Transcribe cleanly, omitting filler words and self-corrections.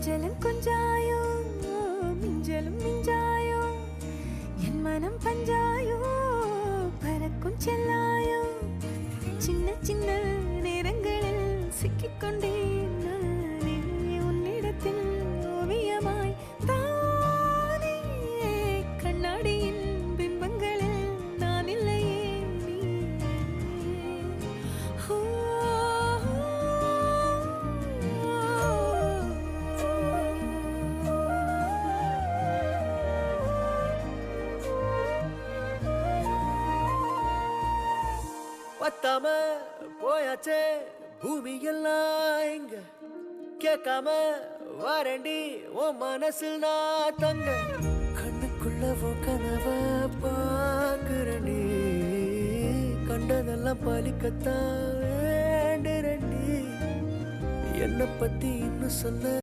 கொஞ்சலும் கொஞ்சாயோ மிஞ்சலும் மிஞ்சாயோ என் மனம் பஞ்சாயோ பறக்கும் செல்லாயோ சின்ன சின்ன நேரங்களில் சிக்கிக்கொண்டேன் நானே உன்னிடத்தில் ஓவியமாய் தானே கண்ணாடியின் பிம்பங்களில் நான் இல்லையே நீ பத்தாம போயாச்சே பூமி எல்லாம் இங்க கேட்காம வாரண்டி உன் மனசில் நான் தங்க கண்ணுக்குள்ள உன் கனவ பாக்குறண்டி கண்டதெல்லாம் பலிக்கத்தான் வேண்டுறண்டி என்னை பத்தி இன்னும் சொல்ல